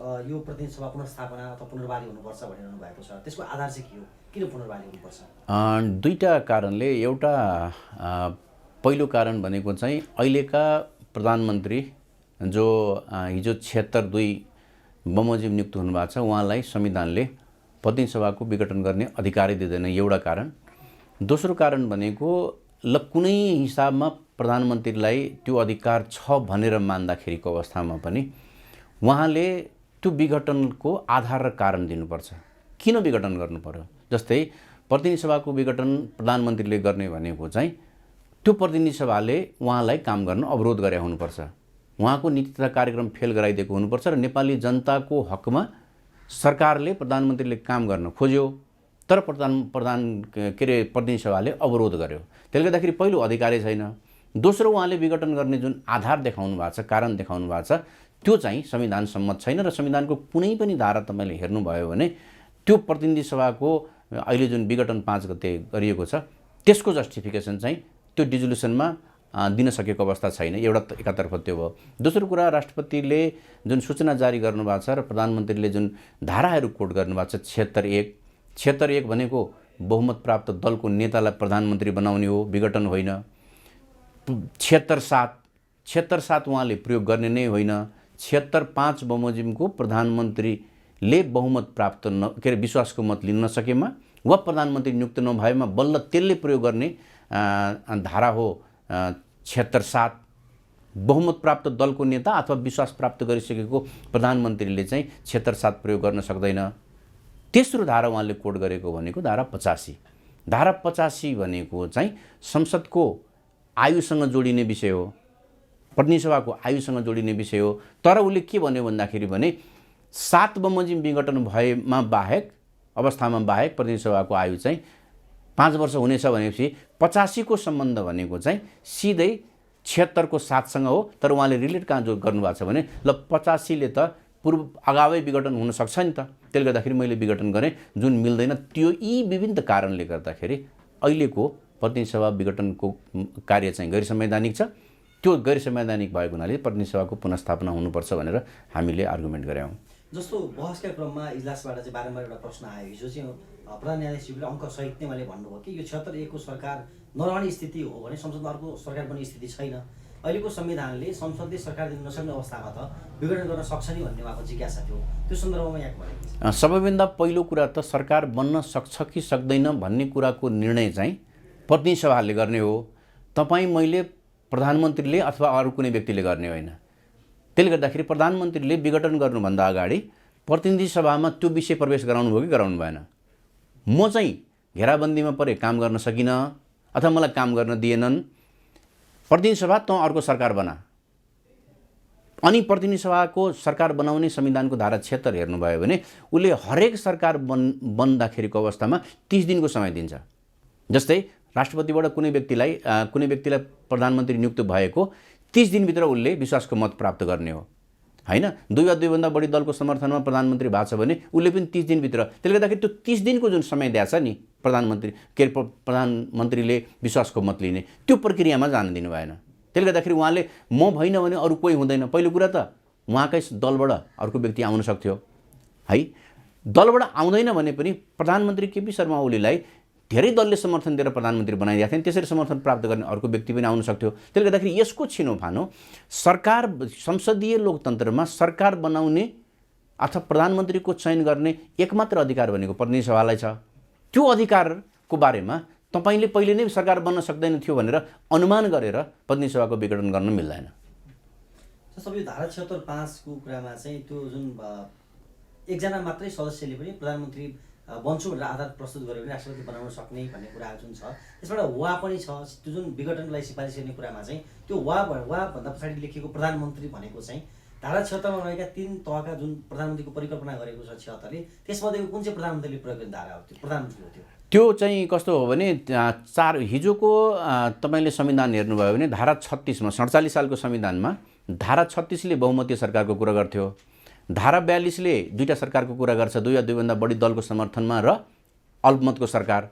यो प्रतिनिधि सभा पुनर्स्थापना अथवा पुनर्बहाली हुनुपर्छ भनिरहनु भएको छ, त्यसको आधार चाहिँ के हो? किन पुनर्बहाली हुनुपर्छ? दुईटा कारणले। एउटा पहिलो कारण भनेको चाहिँ अहिलेका प्रधानमन्त्री जो हिजो 76 बमोजिम नियुक्त हुनुभएको छ, उहाँलाई संविधानले प्रतिनिधि सभाको विघटन गर्ने अधिकारै दिँदैन, एउटा कारण। दोस्रो कारण भनेको कुनै हिसाबमा प्रधानमन्त्रीलाई त्यो अधिकार छ भनेर मान्दाखेरिको अवस्थामा पनि उहाँले त्यो विघटनको आधार र कारण दिनुपर्छ। किन विघटन गर्नु पर्यो? जस्तै प्रतिनिधि सभाको विघटन प्रधानमन्त्रीले गर्ने भनेको चाहिँ त्यो प्रतिनिधि सभाले उहाँलाई काम गर्न अवरोध गरे हुनुपर्छ, उहाँको नीति तथा कार्यक्रम फेल गराइदिएको हुनुपर्छ र नेपाली जनताको हकमा सरकारले प्रधानमन्त्रीले काम गर्न खोज्यो तर प्रतिनिधि सभाले अवरोध गर्यो। त्यसले गर्दाखेरि पहिलो अधिकारै छैन। दोस्रो, उहाँले विघटन गर्ने जुन आधार देखाउनु भएको छ, कारण देखाउनु भएको छ, त्यो चाहिँ संविधान सम्मत छैन र संविधानको कुनै पनि धारा तपाईँले हेर्नुभयो भने त्यो प्रतिनिधि सभाको अहिले जुन विघटन 5 गते गरिएको छ त्यसको जस्टिफिकेसन चाहिँ त्यो डिजोल्युसनमा दिन सकेको अवस्था छैन। एउटा एकातर्फ त्यो भयो। दोस्रो कुरा, राष्ट्रपतिले जुन सूचना जारी गर्नुभएको छ र प्रधानमन्त्रीले जुन धाराहरू कोट गर्नुभएको छ 76 भनेको बहुमत प्राप्त दलको नेतालाई प्रधानमन्त्री बनाउने हो, विघटन होइन। 76 उहाँले प्रयोग गर्ने नै होइन। 76-5 बमोजिमको प्रधानमन्त्रीले बहुमत प्राप्त विश्वासको मत लिन नसकेमा वा प्रधानमन्त्री नियुक्त नभएमा बल्ल त्यसले प्रयोग गर्ने धारा हो 76। बहुमत प्राप्त दलको नेता अथवा विश्वास प्राप्त गरिसकेको प्रधानमन्त्रीले चाहिँ 76 प्रयोग गर्न सक्दैन। तेस्रो धारा उहाँले कोड गरेको भनेको धारा 85। धारा 85 भनेको चाहिँ संसदको आयुसँग जोडिने विषय हो, प्रतिनिधि सभाको आयुसँग जोडिने विषय हो। तर उसले के भन्यो भन्दाखेरि भने 7 बमोजिम विघटन भएमा बाहेक अवस्थामा बाहेक प्रतिनिधि सभाको आयु चाहिँ 5 वर्ष हुनेछ भनेपछि 85 को सम्बन्ध भनेको चाहिँ सिधै 76 को 7सँग हो। तर उहाँले रिलेट कहाँ जो गर्नुभएको छ भने ल 85 ले त पूर्व अगावै विघटन हुन सक्छ नि त, त्यसले गर्दाखेरि मैले विघटन गरेँ, जुन मिल्दैन। त्यो यी विभिन्न कारणले गर्दाखेरि अहिलेको प्रतिनिधि सभा विघटनको कार्य चाहिँ गैर संवैधानिक छ। त्यो गैर संवैधानिक भएको हुनाले प्रतिनिधि सभाको पुनर्स्थापना हुनुपर्छ भनेर हामीले आर्गुमेन्ट गरेका हौँ। जस्तो बहसका क्रममा इजलासबाट चाहिँ बारम्बार एउटा प्रश्न आयो। हिजो चाहिँ प्रधान न्यायाधीशले अङ्क सहित नै मैले भन्नुभयो कि यो 76 को सरकार नरहने स्थिति हो भने संसदमा अर्को सरकार बन्ने स्थिति छैन। अहिलेको संविधानले संसदले सरकार दिन नसक्ने अवस्थामा त विघटन गर्न सक्छ नि भन्ने उहाँको जिज्ञासा थियो। त्यो सन्दर्भमा यहाँ भनेको सबैभन्दा पहिलो कुरा त सरकार बन्न सक्छ कि सक्दैन भन्ने कुराको निर्णय चाहिँ प्रतिनिधि सभाले गर्ने हो। तपाईँ मैले प्रधानमन्त्रीले अथवा अरू कुनै व्यक्तिले गर्ने होइन। त्यसले गर्दाखेरि प्रधानमन्त्रीले विघटन गर्नुभन्दा अगाडि प्रतिनिधि सभामा त्यो विषय प्रवेश गराउनु भयो कि गराउनु भएन? म चाहिँ घेराबन्दीमा परे काम गर्न सकिनँ अथवा मलाई काम गर्न दिएनन्, प्रतिनिधि सभा तँ अर्को सरकार बना। अनि प्रतिनिधि सभाको सरकार बनाउने संविधानको धारा 76 हेर्नुभयो भने उसले हरेक सरकार बन्दाखेरिको अवस्थामा 30 दिनको समय दिन्छ। जस्तै राष्ट्रपतिबाट कुनै व्यक्तिलाई प्रधानमन्त्री नियुक्त भएको 30 दिनभित्र उसले विश्वासको मत प्राप्त गर्ने हो, हैन? 2 वा 2 भन्दा बढी दलको समर्थनमा प्रधानमन्त्री भएको छ भने उसले पनि 30 दिनभित्र। त्यसले गर्दाखेरि त्यो 30 दिनको जुन समय दिएको छ नि प्रधानमन्त्रीले विश्वासको मत लिने, त्यो प्रक्रियामा जान दिनु भएन। त्यसले गर्दाखेरि उहाँले म भइन भने अरू कोही हुँदैन। पहिलो कुरा त उहाँकै दलबाट अर्को व्यक्ति आउन सक्थ्यो है। दलबाट आउँदैन भने पनि प्रधानमन्त्री केपी शर्मा ओलीलाई धेरै दलले समर्थन दिएर प्रधानमन्त्री बनाइदिएको थियो, त्यसरी समर्थन प्राप्त गर्ने अर्को व्यक्ति पनि आउन सक्थ्यो। त्यसले गर्दाखेरि यसको छिनोफानो सरकार संसदीय लोकतन्त्रमा सरकार बनाउने अथवा प्रधानमन्त्रीको चयन गर्ने एकमात्र अधिकार भनेको प्रतिनिधि सभालाई छ। त्यो अधिकारको बारेमा तपाईले पहिले नै सरकार बन्न सक्दैन थियो भनेर अनुमान गरेर प्रतिनिधि सभाको विघटन गर्न मिल्दैन। सबै धारा 76(5) को कुरामा चाहिँ त्यो जुन एकजना मात्रै सदस्यले पनि प्रधानमन्त्री बन्छु भनेर आधार प्रस्तुत गर्यो भने राष्ट्रपति बनाउन सक्ने भन्ने कुरा जुन छ, त्यसबाट वा पनि छ। त्यो जुन विघटनलाई सिफारिस गर्ने कुरामा चाहिँ त्यो वा भन्दा पछाडि लेखिएको प्रधानमन्त्री भनेको चाहिँ धारा 76 मा रहेका 3 तहका जुन प्रधानमन्त्रीको परिकल्पना गरेको छ 76 ले, त्यसमध्येको कुन चाहिँ प्रधानमन्त्रीले प्रयोग गर्ने धारा हो? त्यो प्रधानमन्त्री हो। त्यो चाहिँ कस्तो हो भने हिजोको तपाईले संविधान हेर्नुभयो भने धारा 36 मा 47 सालको संविधानमा धारा 36 ले बहुमतीय सरकारको कुरा गर्थ्यो। धारा 42 ले दुईटा सरकारको कुरा गर्छ, 2 वा 2 भन्दा बढी दलको समर्थनमा र अल्पमतको सरकार।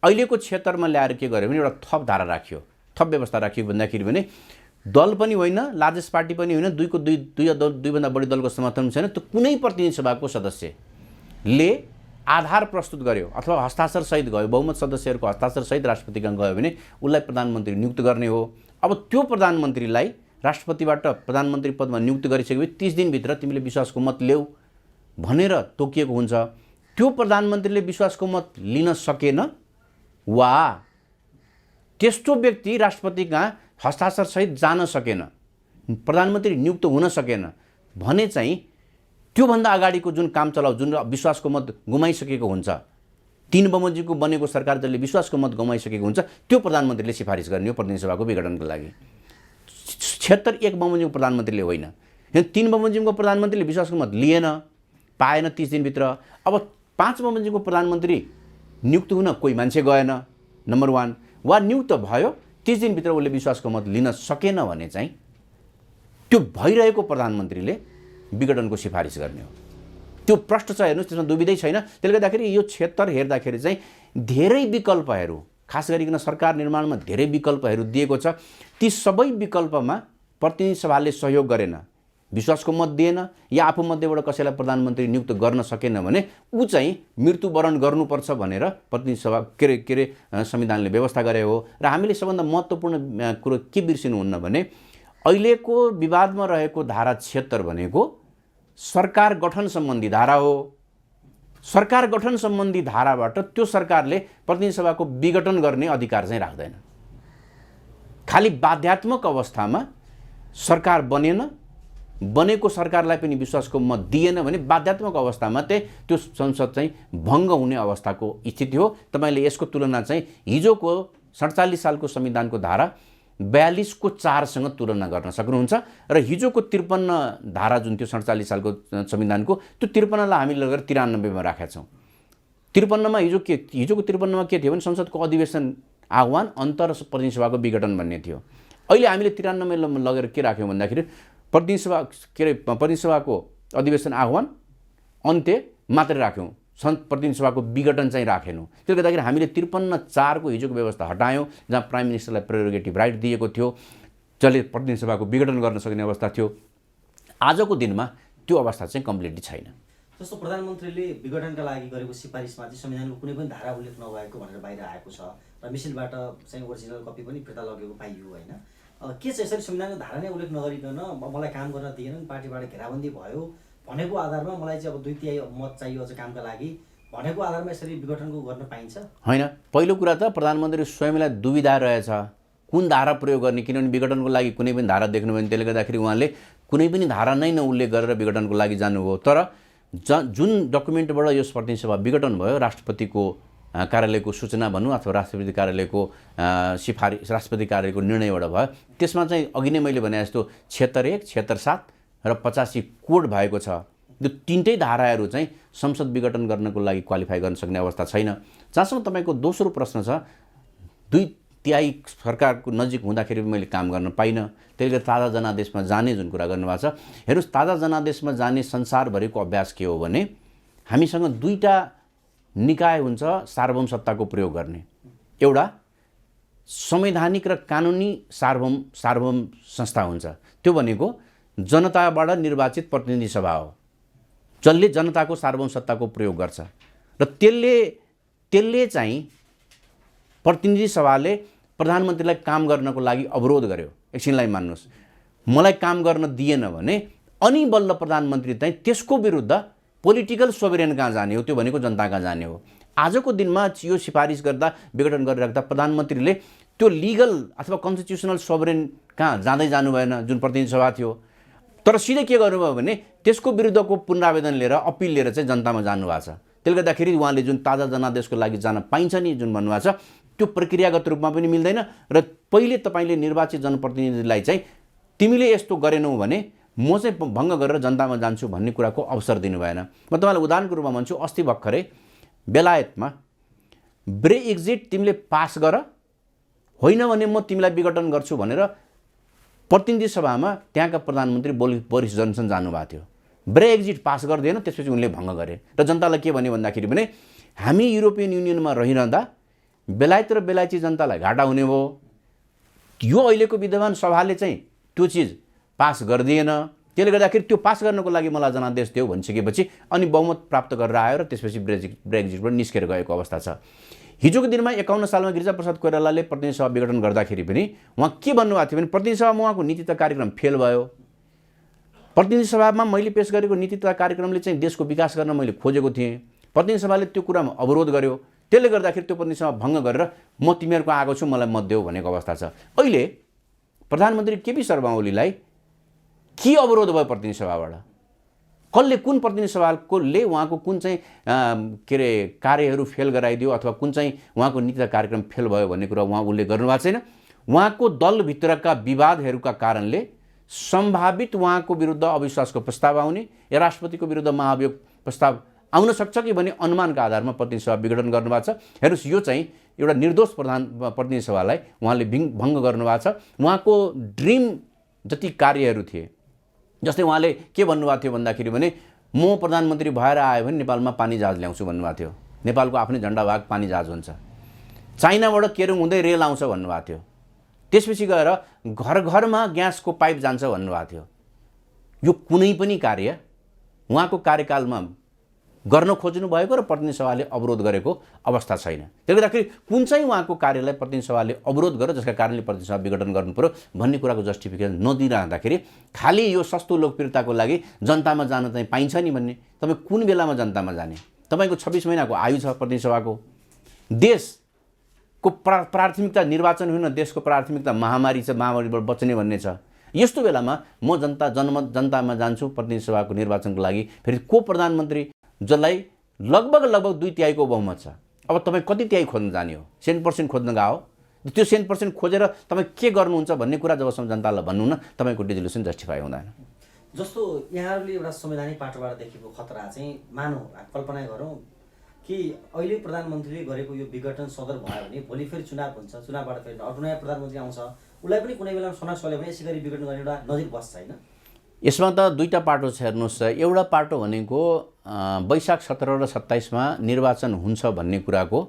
अहिलेको 76 मा ल्याएर के गर्यो भने एउटा थप धारा राखियो, थप व्यवस्था राखियो भन्दाखेरि भने दल पनि होइन, लार्जेस्ट पार्टी पनि होइन, दुईभन्दा बढी दलको समर्थन छैन, त्यो कुनै प्रतिनिधि सभाको सदस्यले आधार प्रस्तुत गर्यो अथवा हस्ताक्षरसहित गयो, बहुमत सदस्यहरूको हस्ताक्षरसहित राष्ट्रपतिकहाँ गयो भने उसलाई प्रधानमन्त्री नियुक्त गर्ने हो। अब त्यो प्रधानमन्त्रीलाई राष्ट्रपतिबाट प्रधानमन्त्री पदमा नियुक्त गरिसकेपछि 30 दिनभित्र तिमीले विश्वासको मत ल्याऊ भनेर तोकिएको हुन्छ। त्यो प्रधानमन्त्रीले विश्वासको मत लिन सकेन वा त्यस्तो व्यक्ति राष्ट्रपतिकहाँ हस्ताक्षरसहित जान सकेन, प्रधानमन्त्री नियुक्त हुन सकेन भने चाहिँ त्योभन्दा अगाडिको जुन काम चलाउ, जुन विश्वासको मत गुमाइसकेको हुन्छ, 3 बमोजिमको बनेको सरकार जसले विश्वासको मत गुमाइसकेको हुन्छ, त्यो प्रधानमन्त्रीले सिफारिस गर्ने हो प्रतिनिधि सभाको विघटनको लागि। 76 बमोजिमको प्रधानमन्त्रीले होइन, 3 बमोजिमको प्रधानमन्त्रीले विश्वासको मत लिएन, पाएन 30 दिनभित्र। अब 5 बमोजिमको प्रधानमन्त्री नियुक्त हुन कोही मान्छे गएन, नम्बर 1, वा नियुक्त भयो 30 दिनभित्र उसले विश्वासको मत लिन सकेन भने चाहिँ त्यो भइरहेको प्रधानमन्त्रीले विघटनको सिफारिस गर्ने हो। त्यो प्रष्ट छ, हेर्नुहोस्, त्यसमा दुविधै छैन। त्यसले गर्दाखेरि यो क्षेत्र हेर्दाखेरि चाहिँ धेरै विकल्पहरू, खास गरिकन सरकार निर्माणमा धेरै विकल्पहरू दिएको छ। ती सबै विकल्पमा प्रतिनिधि सभाले सहयोग गरेन, विश्वासको मत दिएन या आफूमध्येबाट कसैलाई प्रधानमन्त्री नियुक्त गर्न सकेन भने ऊ चाहिँ मृत्युवरण गर्नुपर्छ भनेर प्रतिनिधि सभा के अरे संविधानले व्यवस्था गरे हो। र हामीले सबभन्दा महत्त्वपूर्ण कुरो के बिर्सिनुहुन्न भने अहिलेको विवादमा रहेको धारा 76 भनेको सरकार गठन सम्बन्धी धारा हो। सरकार गठन सम्बन्धी धाराबाट त्यो सरकारले प्रतिनिधि सभाको विघटन गर्ने अधिकार चाहिँ राख्दैन। खालि बाध्यात्मक अवस्थामा सरकार बनेको सरकारलाई पनि विश्वासको मत दिएन भने बाध्यात्मक अवस्थामा त्यो संसद चाहिँ भङ्ग हुने अवस्थाको स्थिति हो। तपाईले यसको तुलना चाहिँ हिजोको 47 सालको संविधानको धारा 42 को 4 सँग तुलना गर्न सक्नुहुन्छ र हिजोको 53 धारा जुन थियो 47 सालको संविधानको, त्यो 53 लाई हामीले लगेर 93 मा राखेका छौं। 53 मा हिजोको 53 मा के थियो भने संसदको अधिवेशन आह्वान अन्तर प्रतिनिधि सभाको विघटन भन्ने थियो। अहिले हामीले 93 मा लगेर के राख्यौं भन्दाखेरि प्रतिनिधि सभाको अधिवेशन आह्वान अन्त्य मात्रै राख्यौं, प्रतिनिधि सभाको विघटन चाहिँ राखेनौं। त्यसले गर्दाखेरि हामीले 53(4) को हिजोको व्यवस्था हटायौं, जहाँ प्राइम मिनिस्टरलाई प्रेरोगेटिभ राइट दिएको थियो, जसले प्रतिनिधि सभाको विघटन गर्न सक्ने अवस्था थियो। आजको दिनमा त्यो अवस्था चाहिँ कम्प्लिटली छैन। जस्तो प्रधानमन्त्रीले विघटनका लागि गरेको सिफारिसमा चाहिँ संविधानको कुनै पनि धारा उल्लेख नभएको भनेर बाहिर आएको छ र मिसिलबाट चाहिँ ओरिजिनल कपी पनि फिर्ता लगेको पाइयो हैन। के चाहिँ यसरी संविधानको धारा नै उल्लेख नगरिकन मलाई काम गर्न दिएनन्, पार्टीबाट घेराबन्दी भयो भनेको आधारमा मलाई चाहिँ अब 2/3 मत चाहियो अझ कामका लागि भनेको आधारमा यसरी विघटनको गर्न पाइन्छ? हैन। पहिलो कुरा त प्रधानमन्त्री स्वयंलाई दुविधा रहेछ कुन धारा प्रयोग गर्ने, किनभने विघटनको लागि कुनै पनि धारा देख्नु भने त्यसले गर्दाखेरि उहाँले कुनै पनि धारा नै नउल्लेख गरेर विघटनको लागि जानुभयो। तर जुन डकुमेन्टबाट यो प्रतिनिधि सभा विघटन भयो, राष्ट्रपतिको कार्यालयको सूचना भन्नु अथवा राष्ट्रपति कार्यालयको सिफारिस, राष्ट्रपति कार्यालयको निर्णयबाट भयो, त्यसमा चाहिँ अघि नै मैले भने जस्तो 76, 76(7) र 85 कोड भएको छ। त्यो तीनटै धाराहरू चाहिँ संसद विघटन गर्नको लागि क्वालिफाई गर्न सक्ने अवस्था छैन। जहाँसम्म तपाईको दोस्रो प्रश्न छ, 2/3 सरकारको नजिक हुँदाखेरि मैले काम गर्न पाइनँ, त्यसले ताजा जनादेशमा जाने जुन कुरा गर्नुभएको छ, हेर्नुस्, ताजा जनादेशमा जाने संसारभरिको अभ्यास के हो भने हामीसँग दुईटा निकाय हुन्छ सार्वभौम सत्ताको प्रयोग गर्ने। एउटा संवैधानिक र कानुनी सार्वभौम संस्था हुन्छ, त्यो भनेको जनताबाट निर्वाचित प्रतिनिधि सभा हो, जसले जनताको सार्वभौम सत्ताको प्रयोग गर्छ। र त्यसले चाहिँ प्रतिनिधि सभाले प्रधानमन्त्रीलाई काम गर्नको लागि अवरोध गर्यो। एकछिनलाई मान्नुहोस्, मलाई काम गर्न दिएन भने अनि बल्ल प्रधानमन्त्री चाहिँ त्यसको विरुद्ध पोलिटिकल सोभरेन कहाँ जाने हो, त्यो भनेको जनता कहाँ जाने हो। आजको दिनमा यो सिफारिस गर्दा, विघटन गरिराख्दा प्रधानमन्त्रीले त्यो लिगल अथवा कन्स्टिट्युसनल सोभरेन कहाँ जाँदै जानु भएन, जुन प्रतिनिधि सभा थियो। तर सिधै के गर्नुभयो भने त्यसको विरुद्धको पुनरावेदन लिएर, अपिल लिएर चाहिँ जनतामा जानुभएको छ। त्यसले गर्दाखेरि उहाँले जुन ताजा जनादेशको लागि जान पाइन्छ नि जुन भन्नुभएको छ, त्यो प्रक्रियागत रूपमा पनि मिल्दैन। र पहिले तपाईले निर्वाचित जनप्रतिनिधिलाई चाहिँ तिमीले यस्तो गरेनौ भने म चाहिँ भङ्ग गरेर जनतामा जान्छु भन्ने कुराको अवसर दिनु भएन। म तपाईलाई उदाहरणको रूपमा भन्छु, अस्ति भर्खरै बेलायतमा ब्रेक्जिट तिमीले पास गर, होइन भने म तिमीलाई विघटन गर्छु भनेर प्रतिनिधि सभामा त्यहाँका प्रधानमन्त्री बोरिस जोन्सन जानुभएको थियो। ब्रेक्जिट पास गर्दैन, त्यसपछि उनले भङ्ग गरे र जनतालाई के भन्यो भन्दाखेरि भने हामी युरोपियन युनियनमा रहिरहँदा बेलायत र बेलायती जनतालाई घाटा हुने भयो। यो अहिलेको विद्यमान सभाले चाहिँ त्यो चिज पास गरिदिएन। त्यसले गर्दाखेरि त्यो पास गर्नको लागि मलाई जनादेश दियो भनिसकेपछि अनि बहुमत प्राप्त गरेर आयो र त्यसपछि ब्रेक्जिटबाट निस्केर गएको अवस्था छ। हिजोको दिनमा 51 सालमा गिरिजाप्रसाद कोइरालाले प्रतिनिधि सभा विघटन गर्दाखेरि पनि उहाँ के भन्नुभएको थियो भने प्रतिनिधि सभामा उहाँको नीति तथा कार्यक्रम फेल भयो। प्रतिनिधि सभामा मैले पेश गरेको नीति तथा कार्यक्रमले चाहिँ देशको विकास गर्न मैले खोजेको थिएँ, प्रतिनिधि सभाले त्यो कुरामा अवरोध गर्यो, त्यसले गर्दाखेरि त्यो प्रतिनिधि सभा भङ्ग गरेर म तिमीहरूको आएको छु, मलाई मत देऊ भनेको अवस्था छ। अहिले प्रधानमन्त्री केपी शर्मा ओलीलाई के अवरोध भयो प्रतिनिधि सभाबाट? कसले कुन प्रतिनिधि सभाले उहाँको कुन चाहिँ के अरे कार्यहरू फेल गराइदियो अथवा कुन चाहिँ उहाँको नीति तथा कार्यक्रम फेल भयो भन्ने कुरा उहाँ उल्लेख गर्नुभएको छैन। उहाँको दलभित्रका विवादहरूका कारणले सम्भावित उहाँको विरुद्ध अविश्वासको प्रस्ताव आउने या राष्ट्रपतिको विरुद्ध महाभियोग प्रस्ताव आउन सक्छ कि भन्ने अनुमानका आधारमा प्रतिनिधि सभा विघटन गर्नुभएको छ। हेर्नुहोस्, यो चाहिँ एउटा निर्दोष प्रतिनिधि सभालाई उहाँले भङ्ग गर्नुभएको छ। उहाँको ड्रिम जति कार्यहरू थिए, जस्तै उहाँले के भन्नुभएको थियो भन्दाखेरि भने म प्रधानमन्त्री भएर आयो भने नेपालमा पानी जहाज ल्याउँछु भन्नुभएको थियो। नेपालको आफ्नै झन्डा भाग पानी जहाज हुन्छ। चाइनाबाट केरुङ हुँदै रेल आउँछ भन्नुभएको थियो। त्यसपछि गएर घर घरमा ग्यासको पाइप जान्छ भन्नुभएको थियो। यो कुनै पनि कार्य उहाँको कार्यकालमा गर्न खोज्नु भएको र प्रतिनिधि सभाले अवरोध गरेको अवस्था छैन। त्यसले गर्दाखेरि कुन चाहिँ उहाँको कार्यलाई प्रतिनिधि सभाले अवरोध गरेर जसका कारणले प्रतिनिधि सभा विघटन गर्नु पर्यो भन्ने कुराको जस्टिफिकेसन नदिइरहँदाखेरि खालि यो सस्तो लोकप्रियताको लागि जनतामा जान चाहिँ पाइन्छ नि भन्ने, तपाईँ कुन बेलामा जनतामा जाने? तपाईँको 26 महिनाको आयु छ प्रतिनिधि सभाको। देशको प्राथमिकता निर्वाचन होइन, देशको प्राथमिकता महामारी छ, महामारीबाट बच्ने भन्ने छ। यस्तो बेलामा म जनतामा जान्छु प्रतिनिधि सभाको निर्वाचनको लागि, फेरि को प्रधानमन्त्री जसलाई लगभग 2/3 बहुमत छ। अब तपाईँ कति तिहाई खोज्न जाने हो? 100% खोज्न गएको। त्यो 100% खोजेर तपाईँ के गर्नुहुन्छ भन्ने कुरा जबसम्म जनतालाई भन्नु न, तपाईँको डिजोल्युसन जस्टिफाई हुँदैन। जस्तो यहाँहरूले एउटा संवैधानिक पाटोबाट देखेको खतरा चाहिँ मानौँ, कल्पना गरौँ कि अहिले प्रधानमन्त्रीले गरेको यो विघटन सदर भयो भने भोलि फेरि चुनाव हुन्छ, चुनावबाट फेरि अर्को नयाँ प्रधानमन्त्री आउँछ, उसलाई पनि कुनै बेला सनाक चल्यो भने यसै गरी विघटन गर्ने एउटा नजिक बस्छ होइन? यसमा त दुईवटा पाटो छ। हेर्नुहोस्, एउटा पाटो भनेको वैशाख 17 र 27मा निर्वाचन हुन्छ भन्ने कुराको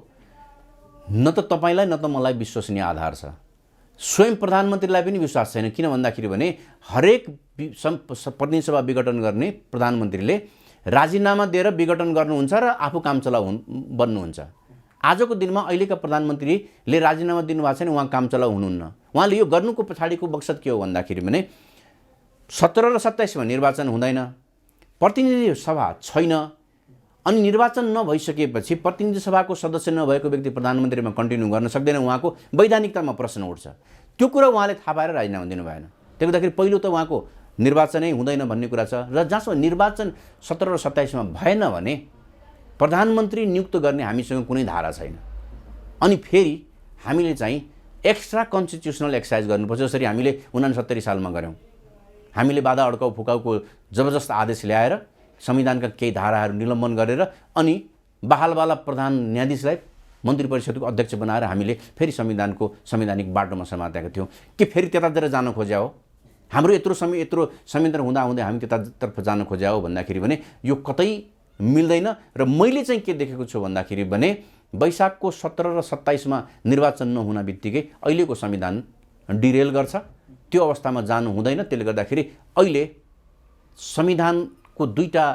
न त तपाईँलाई न त मलाई विश्वसनीय आधार छ। स्वयं प्रधानमन्त्रीलाई पनि विश्वास छैन। किन भन्दाखेरि भने हरेक प्रतिनिधि सभा विघटन गर्ने प्रधानमन्त्रीले राजीनामा दिएर विघटन गर्नुहुन्छ र आफू कामचलाउ बन्नुहुन्छ। आजको दिनमा अहिलेका प्रधानमन्त्रीले राजीनामा दिनुभएको छैन, उहाँ कामचलाउ हुनुहुन्न। उहाँले यो गर्नुको पछाडिको मकसद के हो भन्दाखेरि भने 17 र 27मा निर्वाचन हुँदैन, प्रतिनिधि सभा छैन, अनि निर्वाचन नभइसकेपछि प्रतिनिधि सभाको सदस्य नभएको व्यक्ति प्रधानमन्त्रीमा कन्टिन्यू गर्न सक्दैन। उहाँको वैधानिकतामा प्रश्न उठ्छ। त्यो कुरा उहाँले थाहा पाएर राजीनामा दिनु भएन। त्यसले गर्दाखेरि पहिलो त उहाँको निर्वाचनै हुँदैन भन्ने कुरा छ। र जहाँसम्म निर्वाचन 17 र 27मा भएन भने प्रधानमन्त्री नियुक्त गर्ने हामीसँग कुनै धारा छैन। अनि फेरि हामीले चाहिँ एक्स्ट्रा कन्स्टिट्युसनल एक्सर्साइज गर्नुपर्छ, जसरी हामीले 69 सालमा गऱ्यौँ। हामीले बाधा अड्काउ फुकाउको जबरजस्त आदेश ल्याएर संविधानका केही धाराहरू निलम्बन गरेर अनि बहालवाला प्रधान न्यायाधीशलाई मन्त्री परिषदको अध्यक्ष बनाएर हामीले फेरि संवैधानिक बाटोमा समातेका थियौँ। के फेरि त्यतातिर जान खोज्या हो? हाम्रो यत्रो संविधान हुँदाहुँदै हामी त्यतातर्फ जान खोज्या हो भन्दाखेरि भने यो कतै मिल्दैन। र मैले चाहिँ के देखेको छु भन्दाखेरि भने वैशाखको 17 र 27मा निर्वाचन नहुन बित्तिकै अहिलेको संविधान डिरेल गर्छ। त्यो अवस्थामा जानु हुँदैन। त्यसले गर्दाखेरि अहिले संविधानको दुईवटा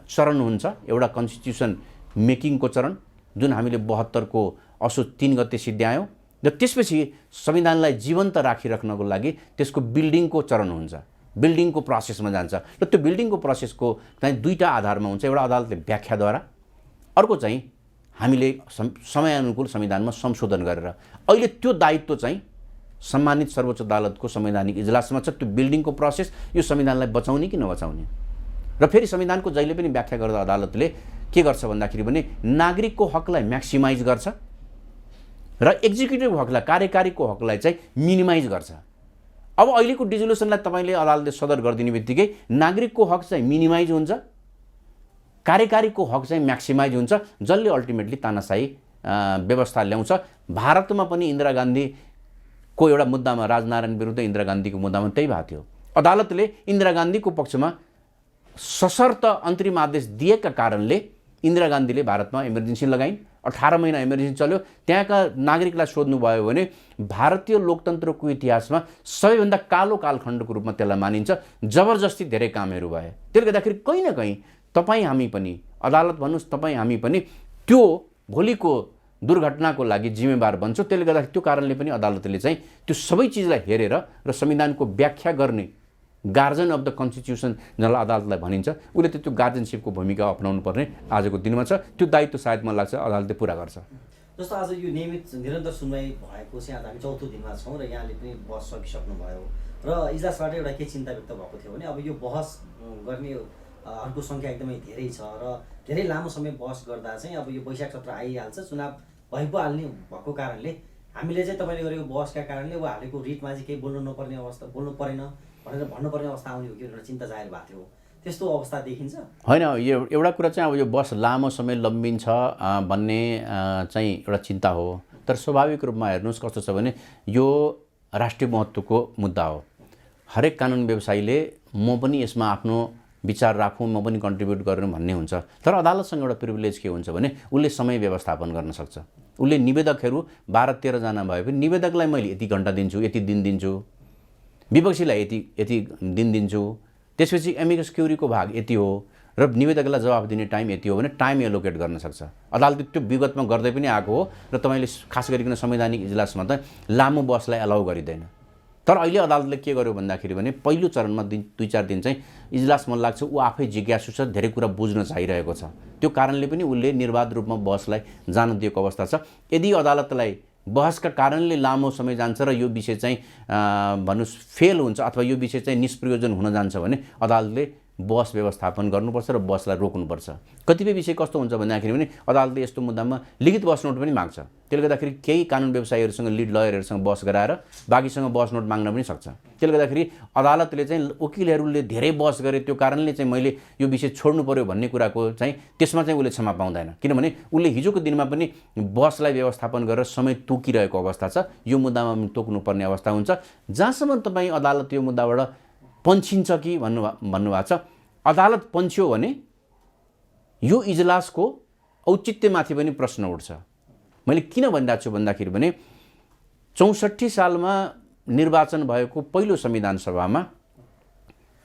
चरण हुन्छ। एउटा कन्स्टिट्युसन मेकिङको चरण जुन हामीले 72 को असोज 3 गते सिद्ध्यायौँ, र त्यसपछि संविधानलाई जीवन्त राखिराख्नको लागि त्यसको बिल्डिङको चरण हुन्छ, बिल्डिङको प्रोसेसमा जान्छ। र त्यो बिल्डिङको प्रोसेसको चाहिँ दुईवटा आधारमा हुन्छ। एउटा अदालतले व्याख्याद्वारा, अर्को चाहिँ हामीले समयानुकूल संविधानमा संशोधन गरेर। अहिले त्यो दायित्व चाहिँ सम्मानित सर्वोच्च अदालतको संवैधानिक इजलासमा छ। त्यो बिल्डिङको प्रोसेस यो संविधानलाई बचाउने कि नबचाउने। र फेरि संविधानको जहिले पनि व्याख्या गर्दा अदालतले के गर्छ भन्दाखेरि भने नागरिकको हकलाई म्याक्सिमाइज गर्छ र एक्जिक्युटिभ हकलाई, कार्यकारीको हकलाई चाहिँ मिनिमाइज गर्छ। अब अहिलेको डिजोल्युसनलाई तपाईँले अदालतले सदर गरिदिने बित्तिकै नागरिकको हक चाहिँ मिनिमाइज हुन्छ, कार्यकारीको हक चाहिँ म्याक्सिमाइज हुन्छ, जसले अल्टिमेटली तानाशाही व्यवस्था ल्याउँछ। भारतमा पनि इन्दिरा गान्धीको एउटा मुद्दामा, राजनारायण विरुद्ध इन्दिरा गान्धीको मुद्दामा त्यही भएको थियो। अदालतले इन्दिरा गान्धीको पक्षमा सशर्त अन्तरिम आदेश दिएका कारणले इन्दिरा गान्धीले भारतमा इमर्जेन्सी लगाइन्। 18 महिना इमर्जेन्सी चल्यो। त्यहाँका नागरिकलाई सोध्नुभयो भने भारतीय लोकतन्त्रको इतिहासमा सबैभन्दा कालो कालखण्डको रूपमा त्यसलाई मानिन्छ। जबरजस्ती धेरै कामहरू भए। त्यसले गर्दाखेरि कहीँ न कहीँ तपाईँ हामी पनि, अदालत भन्नुहोस्, तपाईँ हामी पनि त्यो भोलिको दुर्घटनाको लागि जिम्मेवार बन्छौँ। त्यसले गर्दाखेरि त्यो कारणले पनि अदालतले चाहिँ त्यो सबै चिजलाई हेरेर र संविधानको व्याख्या गर्ने गार्जियन अफ द कन्स्टिट्युसन जसलाई अदालतलाई भनिन्छ, उसले त्यो गार्जियनसिपको भूमिका अपनाउनु पर्ने आजको दिनमा छ। त्यो दायित्व सायद मलाई लाग्छ अदालतले पुरा गर्छ। जस्तो आज यो नियमित निरन्तर सुनवाई भएको चाहिँ आज हामी 4औं दिनमा छौँ र यहाँले पनि बहस सकिसक्नुभयो र इजलासबाट एउटा के चिन्ता व्यक्त भएको थियो भने अब यो बहस गर्नेहरूको सङ्ख्या एकदमै धेरै छ र धेरै लामो समय बहस गर्दा चाहिँ अब यो वैशाख सत्र आइहाल्छ, चुनाव भइ पो हाल्ने भएको कारणले हामीले चाहिँ तपाईँले गरेको बहसका कारणले वा हालेको रिटमा चाहिँ केही बोल्नु नपर्ने अवस्था, बोल्नु परेन भनेर भन्नुपर्ने अवस्था आउने हो कि भनेर चिन्ता जाहेर भएको थियो। त्यस्तो अवस्था देखिन्छ? होइन, यो एउटा कुरा चाहिँ अब यो बस लामो समय लम्बिन्छ भन्ने चाहिँ एउटा चिन्ता हो। तर स्वाभाविक रूपमा हेर्नुहोस् कस्तो छ भने यो राष्ट्रिय महत्त्वको मुद्दा हो। हरेक कानुन व्यवसायीले म पनि यसमा आफ्नो विचार राखौँ, म पनि कन्ट्रिब्युट गर्नु भन्ने हुन्छ। तर अदालतसँग एउटा प्रिभिलेज के हुन्छ भने उसले समय व्यवस्थापन गर्न सक्छ। उसले निवेदकहरू 12-13 जना भए पनि निवेदकलाई मैले यति घन्टा दिन्छु, यति दिन दिन्छु, विपक्षीलाई यति दिन दिन्छु, त्यसपछि एमिकस क्युरीको भाग यति हो र निवेदकलाई जवाफ दिने टाइम यति हो भने टाइम एलोकेट गर्न सक्छ। अदालतले त्यो विगतमा गर्दै पनि आएको हो र तपाईँले खास गरिकन संवैधानिक इजलासमा त लामो बसलाई अलाउ गरिँदैन। तर अहिले अदालतले के गर्यो भन्दाखेरि भने पहिलो चरणमा 2-4 दिन चाहिँ इजलास मन लाग्छ ऊ आफै जिज्ञासु छ, धेरै कुरा बुझ्न चाहिरहेको छ। त्यो कारणले पनि उसले निर्वाध रूपमा बहसलाई जान दिएको अवस्था छ। यदि अदालतलाई बहसका कारणले लामो समय जान्छ र यो विषय चाहिँ भन्नुहोस् फेल हुन्छ अथवा यो विषय चाहिँ निष्प्रयोजन हुन जान्छ भने अदालतले बहस व्यवस्थापन गर्नुपर्छ र बहसलाई रोक्नुपर्छ। कतिपय विषय कस्तो हुन्छ भन्दाखेरि पनि अदालतले यस्तो मुद्दामा लिखित बहस नोट पनि माग्छ। त्यसले गर्दाखेरि केही कानुन व्यवसायीहरूसँग, लिड लयरहरूसँग बहस गराएर बाँकीसँग बहस नोट माग्न पनि सक्छ। त्यसले गर्दाखेरि अदालतले चाहिँ वकिलहरूले धेरै बहस गरे, त्यो कारणले चाहिँ मैले यो विषय छोड्नु पर्यो भन्ने कुराको चाहिँ त्यसमा चाहिँ उसले क्षमा पाउँदैन। किनभने उसले हिजोको दिनमा पनि बहसलाई व्यवस्थापन गरेर समय तोकिरहेको अवस्था छ। यो मुद्दामा पनि तोक्नुपर्ने अवस्था हुन्छ। जहाँसम्म तपाईँ अदालत यो मुद्दाबाट पन्छिन्छ कि भन्नुभएको छ, अदालत पन्छ्यो भने यो इजलासको औचित्यमाथि पनि प्रश्न उठ्छ। मैले किन भनिरहेको छु भन्दाखेरि भने 64 सालमा निर्वाचन भएको पहिलो संविधान सभामा,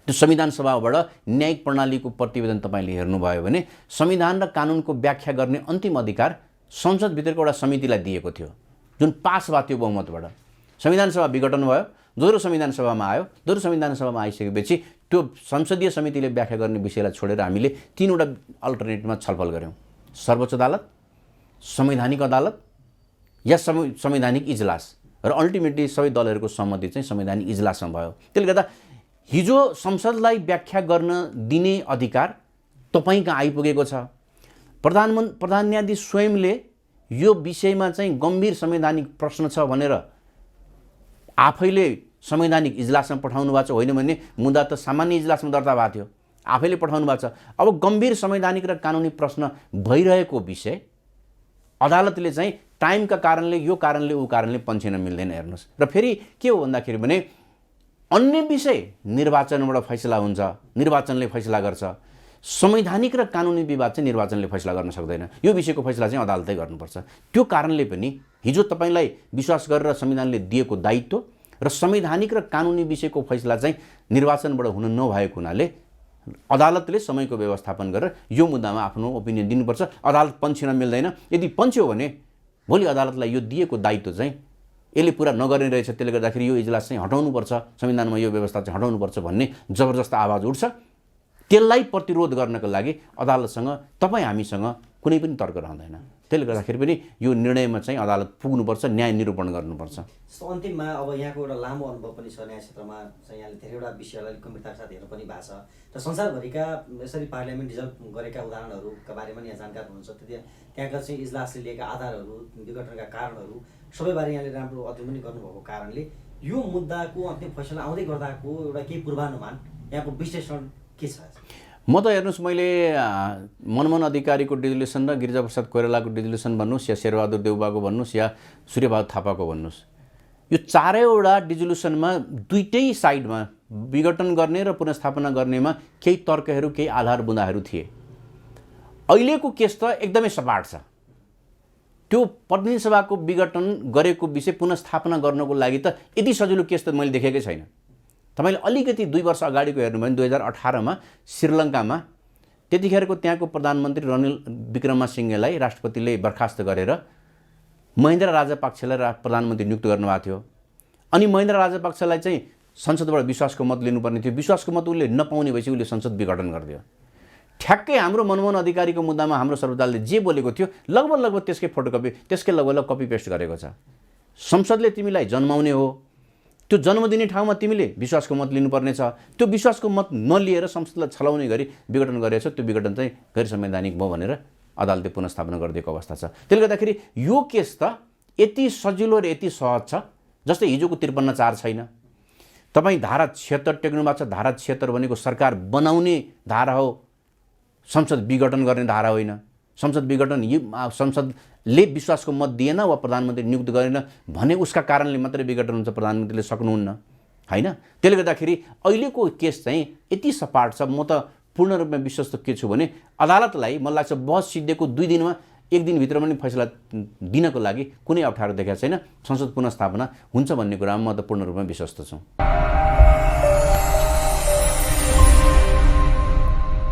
त्यो संविधान सभाबाट न्यायिक प्रणालीको प्रतिवेदन तपाईँले हेर्नुभयो भने संविधान र कानुनको व्याख्या गर्ने अन्तिम अधिकार संसदभित्रको एउटा समितिलाई दिएको थियो, जुन पास भएको थियो बहुमतबाट। संविधान सभा विघटन भयो, दोस्रो संविधान सभामा आयो। दोस्रो संविधान सभामा आइसकेपछि त्यो संसदीय समितिले व्याख्या गर्ने विषयलाई छोडेर हामीले 3वटा अल्टरनेटिभमा छलफल गऱ्यौँ। सर्वोच्च अदालत, संवैधानिक अदालत या संवैधानिक इजलास, र अल्टिमेटली सबै दलहरूको सहमति चाहिँ संवैधानिक इजलासमा भयो। त्यसले गर्दा हिजो संसदलाई व्याख्या गर्न दिने अधिकार तपाईँ कहाँ आइपुगेको छ। प्रधान न्यायाधीश स्वयंले यो विषयमा चाहिँ गम्भीर संवैधानिक प्रश्न छ भनेर आफैले संवैधानिक इजलासमा पठाउनु भएको छ। होइन भने मुद्दा त सामान्य इजलासमा दर्ता भएको थियो, आफैले पठाउनु भएको छ। अब गम्भीर संवैधानिक र कानुनी प्रश्न भइरहेको विषय अदालतले चाहिँ टाइमका कारणले, यो कारणले, ऊ कारणले पन्छिन मिल्दैन। हेर्नुहोस्, र फेरि के हो भन्दाखेरि भने अन्य विषय निर्वाचनबाट फैसला हुन्छ, निर्वाचनले फैसला गर्छ। संवैधानिक र कानुनी विवाद चाहिँ निर्वाचनले फैसला गर्न सक्दैन। यो विषयको फैसला चाहिँ अदालतै गर्नुपर्छ। त्यो कारणले पनि हिजो तपाईँलाई विश्वास गरेर संविधानले दिएको दायित्व र संवैधानिक र कानुनी विषयको फैसला चाहिँ निर्वाचनबाट हुन नभएको हुनाले अदालतले समयको व्यवस्थापन गरेर यो मुद्दामा आफ्नो ओपिनियन दिनुपर्छ। अदालत पन्छिन मिल्दैन। यदि पन्छ्यो भने भोलि अदालतलाई यो दिएको दायित्व चाहिँ यसले पुरा नगर्ने रहेछ, त्यसले गर्दाखेरि यो इजलास चाहिँ हटाउनुपर्छ, संविधानमा यो व्यवस्था चाहिँ हटाउनुपर्छ भन्ने जबरजस्त आवाज उठ्छ। त्यसलाई प्रतिरोध गर्नको लागि अदालतसँग, तपाईँ हामीसँग कुनै पनि तर्क रहँदैन। त्यसले गर्दाखेरि पनि यो निर्णयमा चाहिँ अदालत पुग्नुपर्छ, न्याय निरूपण गर्नुपर्छ। जस्तो अन्तिममा अब यहाँको एउटा लामो अनुभव पनि छ न्याय क्षेत्रमा चाहिँ, यहाँले धेरैवटा विषयलाई गम्भीरताका साथ हेर्नु पनि भएको छ र संसारभरिका यसरी पार्लियामेन्ट डिजल्भ गरेका उदाहरणहरूका बारेमा यहाँ जानकार हुनुहुन्छ। त्यहाँका चाहिँ इजलासले लिएका आधारहरू, विघटनका कारणहरू सबैबारे यहाँले राम्रो अध्ययन पनि गर्नुभएको कारणले यो मुद्दाको अन्तिम फैसला आउँदै गर्दाको एउटा केही पूर्वानुमान, यहाँको विश्लेषण के छ? म त हेर्नुहोस्, मैले मनमोहन अधिकारीको डिजोल्युसन र गिरिजाप्रसाद कोइरालाको डिजोल्युसन भन्नुहोस् या शेरबहादुर देउबाको भन्नुहोस् या सूर्यबहादुर थापाको भन्नुहोस्, यो चारैवटा डिजोल्युसनमा दुईटै साइडमा विघटन गर्ने र पुनर्स्थापना गर्नेमा केही तर्कहरू, केही आधार बुँदाहरू थिए। अहिलेको केस त एकदमै सपाट छ। त्यो प्रतिनिधि सभाको विघटन गरेको विषय पुनस्थापना गर्नको लागि त यति सजिलो केस त मैले देखेकै छैन। तपाईँले अलिकति 2 वर्ष अगाडिको हेर्नुभयो भने 2018मा श्रीलङ्कामा त्यतिखेरको त्यहाँको प्रधानमन्त्री रनिल विक्रमसिंघेलाई राष्ट्रपतिले बर्खास्त गरेर महेन्द्र राजपक्षलाई प्रधानमन्त्री नियुक्त गर्नुभएको थियो। अनि महेन्द्र राजपक्षलाई चाहिँ संसदबाट विश्वासको मत लिनुपर्ने थियो। विश्वासको मत उसले नपाउने भएपछि उसले संसद विघटन गरिदियो। ठ्याक्कै हाम्रो मनमोहन अधिकारीको मुद्दामा हाम्रो सर्वदलले जे बोलेको थियो लगभग त्यसकै फोटोकपी त्यसकै लगभग कपी पेस्ट गरेको छ। संसदले तिमीलाई जन्माउने हो, त्यो जन्म दिने ठाउँमा तिमीले विश्वासको मत लिनुपर्ने छ। त्यो विश्वासको मत नलिएर संसदलाई छलाउने गरी विघटन गरेछ। त्यो विघटन चाहिँ गैर संवैधानिक भयो भनेर अदालतले पुनस्थापना गरिदिएको अवस्था छ। त्यसले गर्दाखेरि यो केस त यति सजिलो र यति सहज छ जस्तै हिजोको 53(4) छैन। तपाईँ धारा 76 टेक्नु भएको छ। धारा 76 भनेको सरकार बनाउने धारा हो, संसद विघटन गर्ने धारा होइन। संसद विघटन संसदले विश्वासको मत दिएन वा प्रधानमन्त्री नियुक्त गरेन भने उसका कारणले मात्रै विघटन हुन्छ, प्रधानमन्त्रीले सक्नुहुन्न होइन। त्यसले गर्दाखेरि अहिलेको केस चाहिँ यति सपाट छ। म त पूर्ण रूपमा विश्वस्त के छु भने अदालतलाई मलाई लाग्छ बहस सिद्धिएको 2 दिनमा 1 दिनभित्र पनि फैसला दिनको लागि कुनै अप्ठ्यारो देखाएको छैन। संसद पुनस्थापना हुन्छ भन्ने कुरामा म त पूर्ण रूपमा विश्वस्त छु।